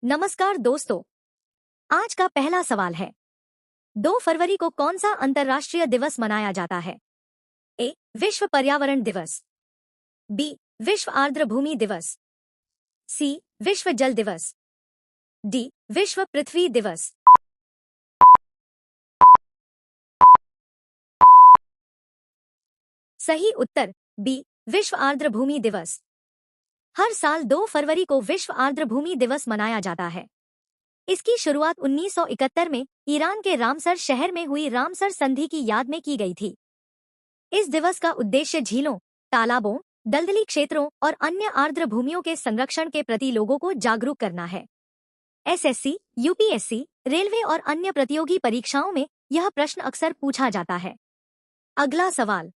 नमस्कार दोस्तों। आज का पहला सवाल है, 2 फरवरी को कौन सा अंतर्राष्ट्रीय दिवस मनाया जाता है? ए. विश्व पर्यावरण दिवस, बी. विश्व आर्द्र भूमि दिवस, सी. विश्व जल दिवस, डी. विश्व पृथ्वी दिवस। सही उत्तर बी. विश्व आर्द्र भूमि दिवस। हर साल 2 फरवरी को विश्व आर्द्र भूमि दिवस मनाया जाता है। इसकी शुरुआत 1971 में ईरान के रामसर शहर में हुई रामसर संधि की याद में की गई थी। इस दिवस का उद्देश्य झीलों, तालाबों, दलदली क्षेत्रों और अन्य आर्द्र भूमियों के संरक्षण के प्रति लोगों को जागरूक करना है। एसएससी, यूपीएससी, रेलवे और अन्य प्रतियोगी परीक्षाओं में यह प्रश्न अक्सर पूछा जाता है। अगला सवाल,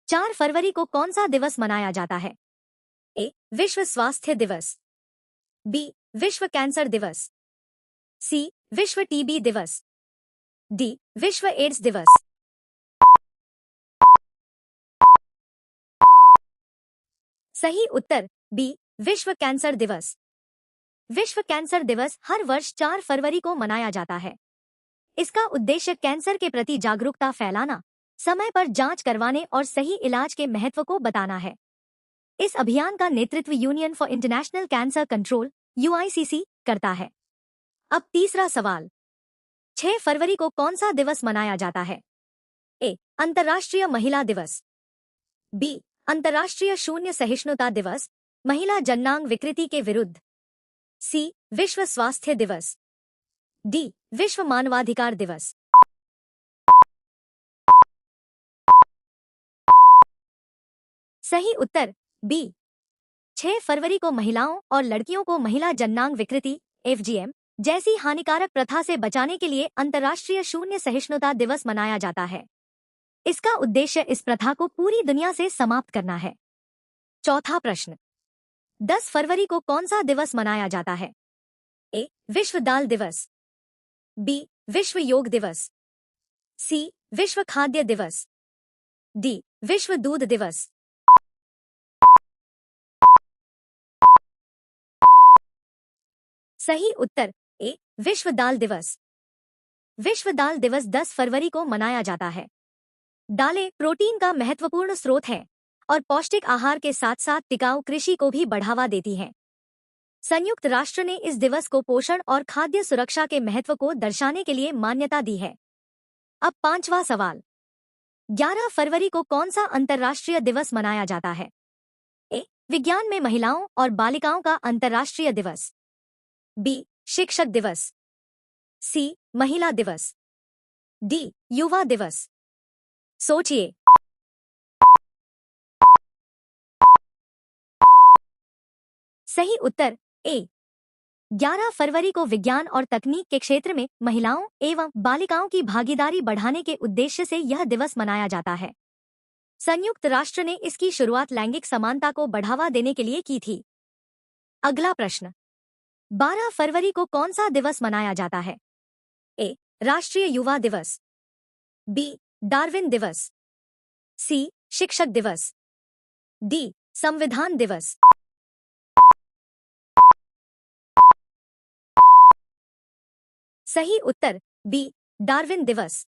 4 फरवरी को कौन सा दिवस मनाया जाता है? ए. विश्व स्वास्थ्य दिवस, बी. विश्व कैंसर दिवस, सी. विश्व टीबी दिवस, डी. विश्व एड्स दिवस। सही उत्तर बी. विश्व कैंसर दिवस। विश्व कैंसर दिवस हर वर्ष 4 फरवरी को मनाया जाता है। इसका उद्देश्य कैंसर के प्रति जागरूकता फैलाना, समय पर जांच करवाने और सही इलाज के महत्व को बताना है। इस अभियान का नेतृत्व union for international cancer control (UICC) करता है। अब तीसरा सवाल, 6 फरवरी को कौन सा दिवस मनाया जाता है? ए. अंतर्राष्ट्रीय महिला दिवस, बी. अंतर्राष्ट्रीय शून्य सहिष्णुता दिवस, महिला जननांग विकृति के विरुद्ध, सी. विश्व स्वास्थ्य दिवस, डी. विश्व मानवाधिकार दिवस। सही उत्तर बी. 6 फरवरी को महिलाओं और लड़कियों को महिला जननांग विकृति (FGM) जैसी हानिकारक प्रथा से बचाने के लिए अंतर्राष्ट्रीय शून्य सहिष्णुता दिवस मनाया जाता है। इसका उद्देश्य इस प्रथा को पूरी दुनिया से समाप्त करना है। चौथा प्रश्न, 10 फरवरी को कौन सा दिवस मनाया जाता है? ए. विश्व दाल दिवस, बी. विश्व योग दिवस, सी. विश्व खाद्य दिवस, डी. विश्व दूध दिवस। सही उत्तर ए. विश्व दाल दिवस। विश्व दाल दिवस 10 फरवरी को मनाया जाता है। दालें प्रोटीन का महत्वपूर्ण स्रोत है और पौष्टिक आहार के साथ साथ टिकाऊ कृषि को भी बढ़ावा देती हैं। संयुक्त राष्ट्र ने इस दिवस को पोषण और खाद्य सुरक्षा के महत्व को दर्शाने के लिए मान्यता दी है। अब पांचवा सवाल, 11 फरवरी को कौन सा अंतर्राष्ट्रीय दिवस मनाया जाता है? ए. विज्ञान में महिलाओं और बालिकाओं का अंतर्राष्ट्रीय दिवस, बी. शिक्षक दिवस, सी. महिला दिवस, डी. युवा दिवस। सोचिए। सही उत्तर ए. 11 फरवरी को विज्ञान और तकनीक के क्षेत्र में महिलाओं एवं बालिकाओं की भागीदारी बढ़ाने के उद्देश्य से यह दिवस मनाया जाता है। संयुक्त राष्ट्र ने इसकी शुरुआत लैंगिक समानता को बढ़ावा देने के लिए की थी। अगला प्रश्न, 12 फरवरी को कौन सा दिवस मनाया जाता है? ए. राष्ट्रीय युवा दिवस, बी. डार्विन दिवस, सी. शिक्षक दिवस, डी. संविधान दिवस। सही उत्तर बी. डार्विन दिवस।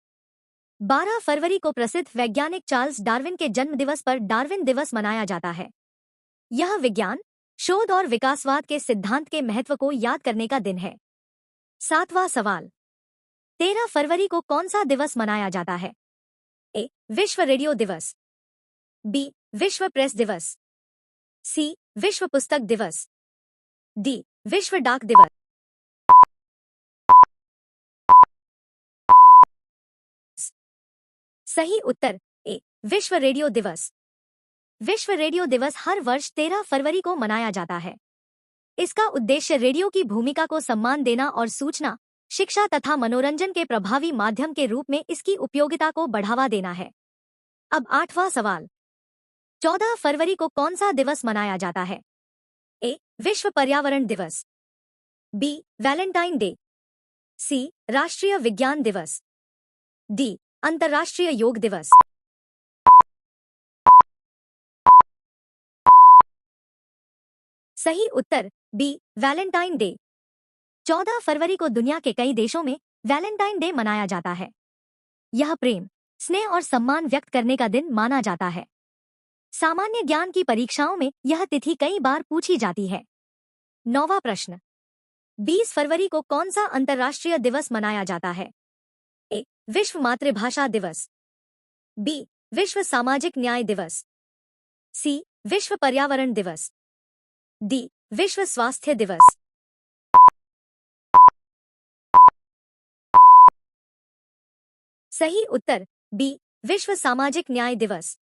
12 फरवरी को प्रसिद्ध वैज्ञानिक चार्ल्स डार्विन के जन्म दिवस पर डार्विन दिवस मनाया जाता है। यह विज्ञान, शोध और विकासवाद के सिद्धांत के महत्व को याद करने का दिन है। 7वां सवाल, 13 फरवरी को कौन सा दिवस मनाया जाता है? ए. विश्व रेडियो दिवस, बी. विश्व प्रेस दिवस, सी. विश्व पुस्तक दिवस, डी. विश्व डाक दिवस। सही उत्तर ए. विश्व रेडियो दिवस। विश्व रेडियो दिवस हर वर्ष 13 फरवरी को मनाया जाता है। इसका उद्देश्य रेडियो की भूमिका को सम्मान देना और सूचना, शिक्षा तथा मनोरंजन के प्रभावी माध्यम के रूप में इसकी उपयोगिता को बढ़ावा देना है। अब 8वां सवाल, 14 फरवरी को कौन सा दिवस मनाया जाता है? ए. विश्व पर्यावरण दिवस, बी. वैलेंटाइन डे, सी. राष्ट्रीय विज्ञान दिवस, डी. अंतर्राष्ट्रीय योग दिवस। सही उत्तर बी. Valentine day. 14 फरवरी को दुनिया के कई देशों में वैलेंटाइन डे मनाया जाता है। यह प्रेम, स्नेह और सम्मान व्यक्त करने का दिन माना जाता है। सामान्य ज्ञान की परीक्षाओं में यह तिथि कई बार पूछी जाती है। 9वां प्रश्न, 20 फरवरी को कौन सा अंतर्राष्ट्रीय दिवस मनाया जाता है? ए. विश्व मातृभाषा दिवस, बी. विश्व सामाजिक न्याय दिवस, सी. विश्व पर्यावरण दिवस, डी. विश्व स्वास्थ्य दिवस। सही उत्तर बी. विश्व सामाजिक न्याय दिवस।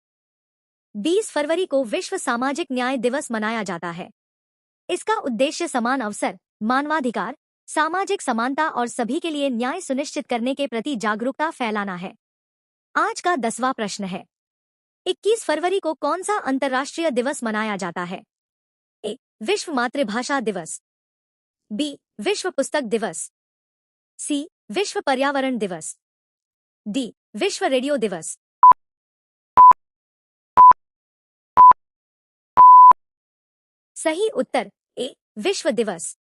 20 फरवरी को विश्व सामाजिक न्याय दिवस मनाया जाता है। इसका उद्देश्य समान अवसर, मानवाधिकार, सामाजिक समानता और सभी के लिए न्याय सुनिश्चित करने के प्रति जागरूकता फैलाना है। आज का 10वां प्रश्न है, 21 फरवरी को कौन सा अंतर्राष्ट्रीय दिवस मनाया जाता है? ए. विश्व मातृभाषा दिवस, बी. विश्व पुस्तक दिवस, सी. विश्व पर्यावरण दिवस, डी. विश्व रेडियो दिवस। सही उत्तर ए. विश्व दिवस।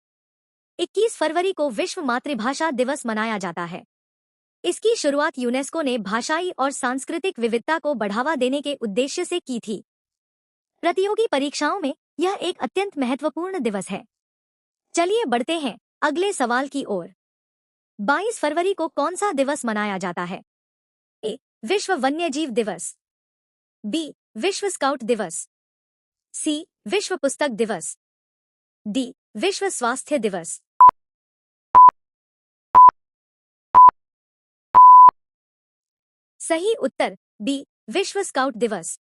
21 फरवरी को विश्व मातृभाषा दिवस मनाया जाता है। इसकी शुरुआत यूनेस्को ने भाषाई और सांस्कृतिक विविधता को बढ़ावा देने के उद्देश्य से की थी। प्रतियोगी परीक्षाओं में यह एक अत्यंत महत्वपूर्ण दिवस है। चलिए बढ़ते हैं अगले सवाल की ओर। 22 फरवरी को कौन सा दिवस मनाया जाता है? ए. विश्व वन्यजीव दिवस, बी. विश्व स्काउट दिवस, सी. विश्व पुस्तक दिवस, डी. विश्व स्वास्थ्य दिवस। सही उत्तर बी. विश्व स्काउट दिवस।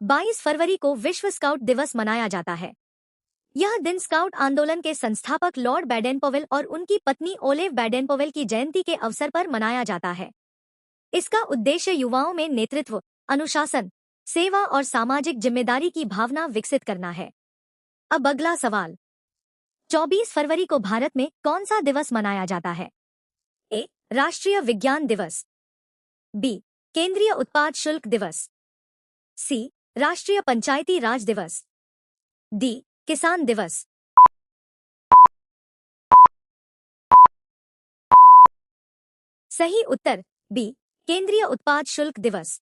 22 फरवरी को विश्व स्काउट दिवस मनाया जाता है। यह दिन स्काउट आंदोलन के संस्थापक लॉर्ड बैडेनपोवेल और उनकी पत्नी ओलिव बैडेनपोवेल की जयंती के अवसर पर मनाया जाता है। इसका उद्देश्य युवाओं में नेतृत्व, अनुशासन, सेवा और सामाजिक जिम्मेदारी की भावना विकसित करना है। अब अगला सवाल, 24 फरवरी को भारत में कौन सा दिवस मनाया जाता है? ए. राष्ट्रीय विज्ञान दिवस, बी. केंद्रीय उत्पाद शुल्क दिवस, सी. राष्ट्रीय पंचायती राज दिवस, डी. किसान दिवस। सही उत्तर बी. केंद्रीय उत्पाद शुल्क दिवस।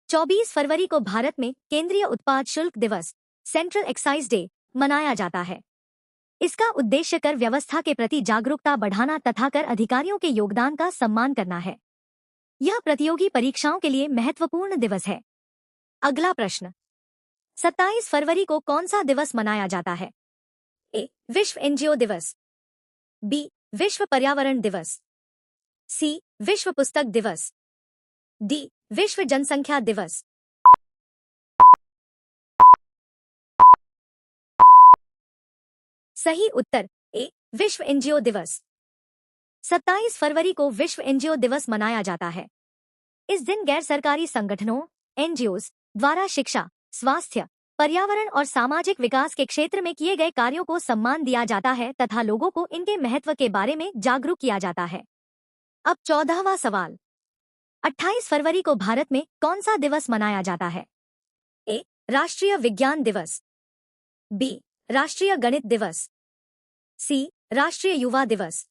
24 फरवरी को भारत में केंद्रीय उत्पाद शुल्क दिवस, सेंट्रल एक्साइज डे, मनाया जाता है। इसका उद्देश्य कर व्यवस्था के प्रति जागरूकता बढ़ाना तथा कर अधिकारियों के योगदान का सम्मान करना है। यह प्रतियोगी परीक्षाओं के लिए महत्वपूर्ण दिवस है। अगला प्रश्न, 27 फरवरी को कौन सा दिवस मनाया जाता है? ए. विश्व एनजीओ दिवस, बी. विश्व पर्यावरण दिवस, सी. विश्व पुस्तक दिवस, डी. विश्व जनसंख्या दिवस। सही उत्तर ए. विश्व एनजीओ दिवस। 27 फरवरी को विश्व एनजीओ दिवस मनाया जाता है। इस दिन गैर सरकारी संगठनों एनजीओज द्वारा शिक्षा, स्वास्थ्य, पर्यावरण और सामाजिक विकास के क्षेत्र में किए गए कार्यों को सम्मान दिया जाता है तथा लोगों को इनके महत्व के बारे में जागरूक किया जाता है। अब 14वां सवाल, 28 फरवरी को भारत में कौन सा दिवस मनाया जाता है? ए. राष्ट्रीय विज्ञान दिवस, बी. राष्ट्रीय गणित दिवस, सी. राष्ट्रीय युवा दिवस,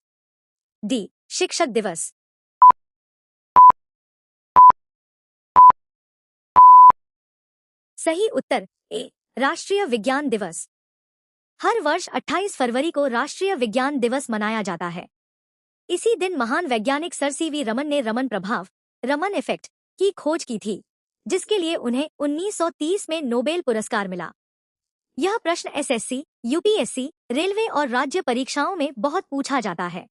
डी. शिक्षक दिवस। सही उत्तर ए. राष्ट्रीय विज्ञान दिवस। हर वर्ष 28 फरवरी को राष्ट्रीय विज्ञान दिवस मनाया जाता है। इसी दिन महान वैज्ञानिक सर सीवी रमन ने रमन प्रभाव, रमन इफेक्ट की खोज की थी, जिसके लिए उन्हें 1930 में नोबेल पुरस्कार मिला। यह प्रश्न एसएससी, यूपीएससी, रेलवे और राज्य परीक्षाओं में बहुत पूछा जाता है।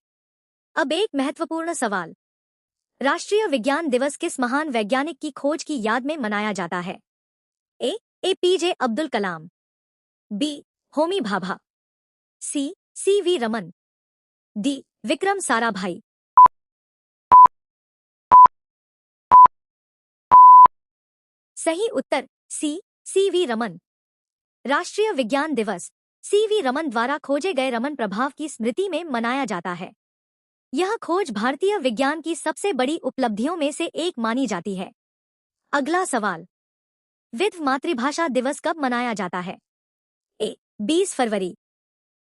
अब एक महत्वपूर्ण सवाल, राष्ट्रीय विज्ञान दिवस किस महान वैज्ञानिक की खोज की याद में मनाया जाता है? A. APJ Abdul Kalam, B. Homi Bhabha, C. CV Raman, D. Vikram Sarabhai. सही उत्तर सी. सीवी रमन। राष्ट्रीय विज्ञान दिवस सीवी रमन द्वारा खोजे गए रमन प्रभाव की स्मृति में मनाया जाता है। यह खोज भारतीय विज्ञान की सबसे बड़ी उपलब्धियों में से एक मानी जाती है। अगला सवाल, विश्व मातृभाषा दिवस कब मनाया जाता है? ए. 20 फरवरी,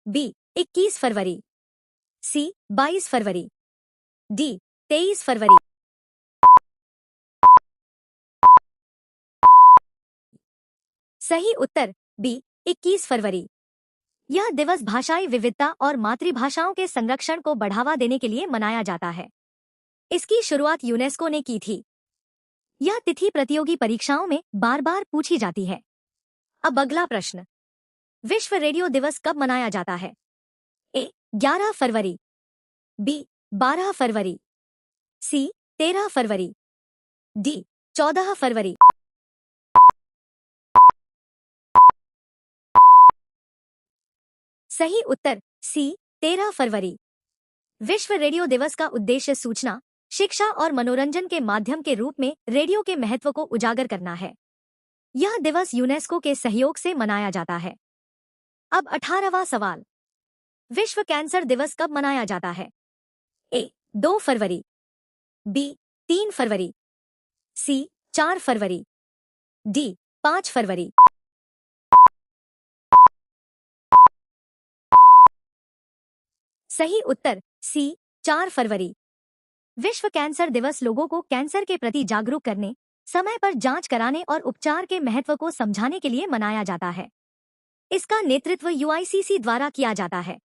बी. 21 फरवरी, सी 22 फरवरी, डी 23 फरवरी। सही उत्तर बी 21 फरवरी। यह दिवस भाषाई विविधता और मातृभाषाओं के संरक्षण को बढ़ावा देने के लिए मनाया जाता है। इसकी शुरुआत यूनेस्को ने की थी। यह तिथि प्रतियोगी परीक्षाओं में बार बार पूछी जाती है। अब अगला प्रश्न, विश्व रेडियो दिवस कब मनाया जाता है? ए 11 फरवरी, बी 12 फरवरी, सी 13 फरवरी, डी 14 फरवरी। सही उत्तर सी 13 फरवरी। विश्व रेडियो दिवस का उद्देश्य सूचना, शिक्षा और मनोरंजन के माध्यम के रूप में रेडियो के महत्व को उजागर करना है। यह दिवस यूनेस्को के सहयोग से मनाया जाता है। अब 18वां सवाल, विश्व कैंसर दिवस कब मनाया जाता है? ए 2 फरवरी, बी 3 फरवरी, सी 4 फरवरी, डी 5 फरवरी। सही उत्तर सी 4 फरवरी। विश्व कैंसर दिवस लोगों को कैंसर के प्रति जागरूक करने, समय पर जांच कराने और उपचार के महत्व को समझाने के लिए मनाया जाता है। इसका नेतृत्व यूआईसीसी द्वारा किया जाता है।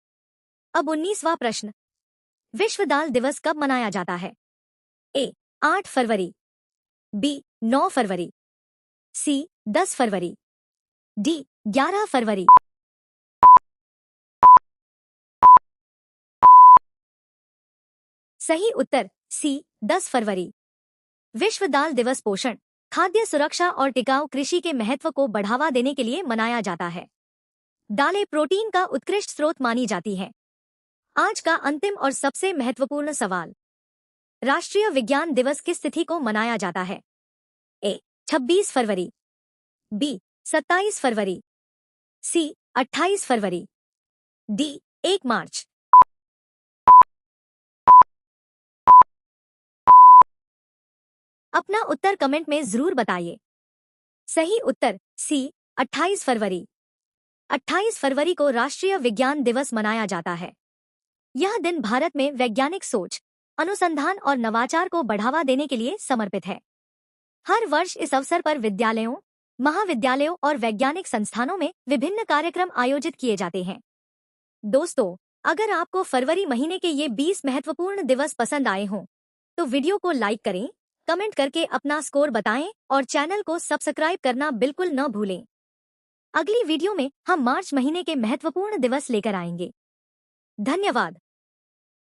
अब 19वां प्रश्न, विश्व दाल दिवस कब मनाया जाता है? ए 8 फरवरी, बी 9 फरवरी, सी 10 फरवरी, डी 11 फरवरी। सही उत्तर सी 10 फरवरी। विश्व दाल दिवस पोषण, खाद्य सुरक्षा और टिकाऊ कृषि के महत्व को बढ़ावा देने के लिए मनाया जाता है। दालें प्रोटीन का उत्कृष्ट स्रोत मानी जाती हैं। आज का अंतिम और सबसे महत्वपूर्ण सवाल, राष्ट्रीय विज्ञान दिवस किस तिथि को मनाया जाता है? ए 26 फरवरी, बी 27 फरवरी, सी 28 फरवरी, डी 1 मार्च। अपना उत्तर कमेंट में जरूर बताइए। सही उत्तर सी 28 फरवरी। 28 फरवरी को राष्ट्रीय विज्ञान दिवस मनाया जाता है। यह दिन भारत में वैज्ञानिक सोच, अनुसंधान और नवाचार को बढ़ावा देने के लिए समर्पित है। हर वर्ष इस अवसर पर विद्यालयों, महाविद्यालयों और वैज्ञानिक संस्थानों में विभिन्न कार्यक्रम आयोजित किए जाते हैं। दोस्तों, अगर आपको फरवरी महीने के ये 20 महत्वपूर्ण दिवस पसंद आए हों, तो वीडियो को लाइक करें, कमेंट करके अपना स्कोर बताएं और चैनल को सब्सक्राइब करना बिल्कुल न भूलें। अगली वीडियो में हम मार्च महीने के महत्वपूर्ण दिवस लेकर आएंगे। धन्यवाद।